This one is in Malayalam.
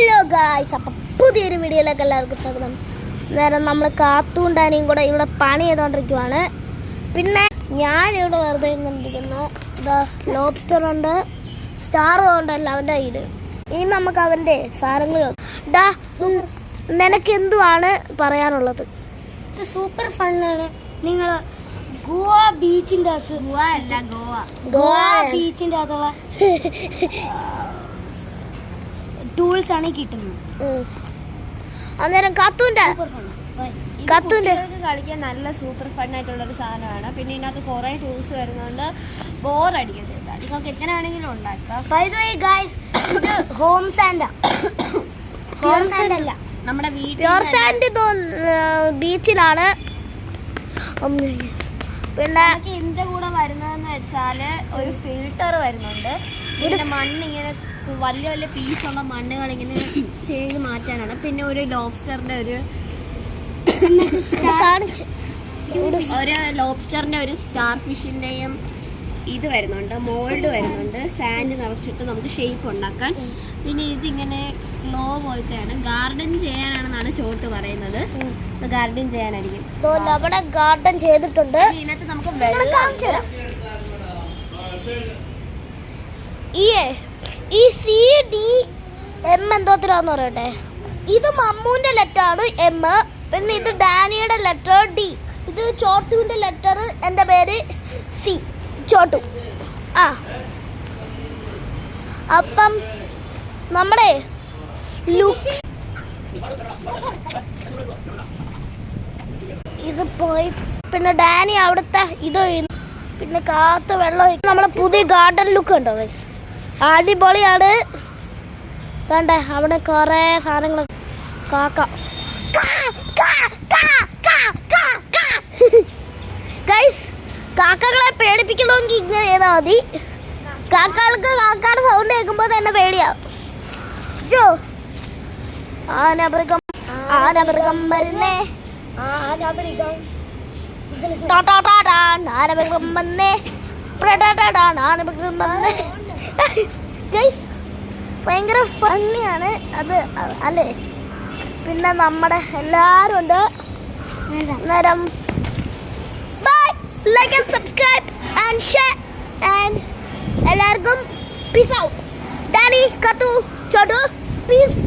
ഹലോ ഗായ്സ്, അപ്പം പുതിയൊരു വീഡിയോയിലേക്ക് എല്ലാവർക്കും സ്വാഗതം. നേരം നമ്മൾ കാത്തുണ്ടാനും കൂടെ ഇവിടെ പണി ചെയ്തുകൊണ്ടിരിക്കുവാണ്. പിന്നെ ഞാനിവിടെ വെറുതെ ഇരിക്കുന്നു. ഇതാ ലോബ്സ്റ്റർ ഉണ്ട്, സ്റ്റാർ ഉണ്ടല്ലോ അവൻ്റെ കയ്യിൽ. ഇനി നമുക്ക് അവൻ്റെ സാധനങ്ങൾ ഡാ, നിനക്ക് എന്തുവാണ് പറയാനുള്ളത്? ഇത് സൂപ്പർ ഫണ്ണാണ്. നിങ്ങൾ ഗോവ ബീച്ചിൻ്റെ അകത്ത് ഗോവ ബീച്ചിൻ്റെ അകത്തുള്ള ടൂൾസ് ആണ് കിട്ടുന്നത്. അന്നേരം കാത്തൂൻ്റെ കളിക്കാൻ നല്ല സൂപ്പർ ഫണ്ണായിട്ടുള്ളൊരു സാധനമാണ്. പിന്നെ ഇതിനകത്ത് കുറേ ടൂൾസ് വരുന്നതുകൊണ്ട് ബോറടിക്കത്തില്ല. നിങ്ങൾക്ക് എങ്ങനെയാണെങ്കിലും ഉണ്ടാക്കാം. ബൈ ദ വേ ഗൈസ്, ഇത് ഹോം സാൻഡ് അല്ല, നമ്മുടെ പ്യോർ സാൻഡ് ബീച്ചിലാണ്. പിന്നെ ഇതിന്റെ കൂടെ വരുന്നതെന്ന് വെച്ചാൽ ഒരു ഫിൽട്ടർ വരുന്നുണ്ട്. ഇതിന്റെ മണ്ണിങ്ങനെ വലിയ വലിയ പീസുള്ള മണ്ണുകൾ ഇങ്ങനെ ചെയ്ത് മാറ്റാനാണ്. പിന്നെ ഒരു ലോബ്സ്റ്ററിന്റെ ഒരു ലോബ്സ്റ്ററിന്റെ ഒരു സ്റ്റാർ ഫിഷിന്റെയും ഇത് വരുന്നുണ്ട്, മോൾഡ് വരുന്നുണ്ട്. സാൻഡ് നിറച്ചിട്ട് നമുക്ക് ഷേപ്പ് ഉണ്ടാക്കാൻ. പിന്നെ ഇതിങ്ങനെ ക്ലോ പോലത്തെയാണ്. ഗാർഡൻ ചെയ്യാനാണെന്നാണ് ചോട്ട് പറയുന്നത്. ഗാർഡൻ ചെയ്യാനായിരിക്കും. അവിടെ ഗാർഡൻ ചെയ്തിട്ടുണ്ട്. ഇതിനകത്ത് നമുക്ക് ഈ സി ഡി എം എന്തോത്തിലാന്ന് പറയട്ടെ. ഇത് മമ്മൂന്റെ ലെറ്ററാണ് എം. പിന്നെ ഇത് ഡാനിയുടെ ലെറ്റർ ഡി. ഇത് ചോട്ടുവിന്റെ ലെറ്റർ, എൻ്റെ പേര് സി, ചോട്ടു. അപ്പം നമ്മുടെ ലുക്ക് ഇത് പോയി. പിന്നെ ഡാനി അവിടുത്തെ ഇത്, പിന്നെ കാത്ത് വെള്ളം. നമ്മുടെ പുതിയ ഗാർഡൻ ലുക്ക് ഉണ്ടോ ഗൈസ്? അടിപൊളിയാണ്. കണ്ടേ അവിടെ കുറേ സാധനങ്ങൾ. ഗൈസ്, കാക്കകളെ പേടിപ്പിക്കണമെങ്കിൽ ഇങ്ങനെ ചെയ്താൽ മതി. കാക്കകൾക്ക് കാക്കയുടെ സൗണ്ട് കേൾക്കുമ്പോൾ തന്നെ പേടിയാവും. ജോ ആനമൃഗം വരുന്നേ, ആനമൃഗം വന്നേ, ആനമൃഗം വന്നേ. ഗൈസ്, ഭയങ്കര ഫണ്ണിയാണ് അത് അല്ലേ? പിന്നെ നമ്മുടെ എല്ലാവരും ഉണ്ട്. നേരം bye, like and subscribe and share and എല്ലാവർക്കും peace out. Dani, Kathu, Chottu, piece.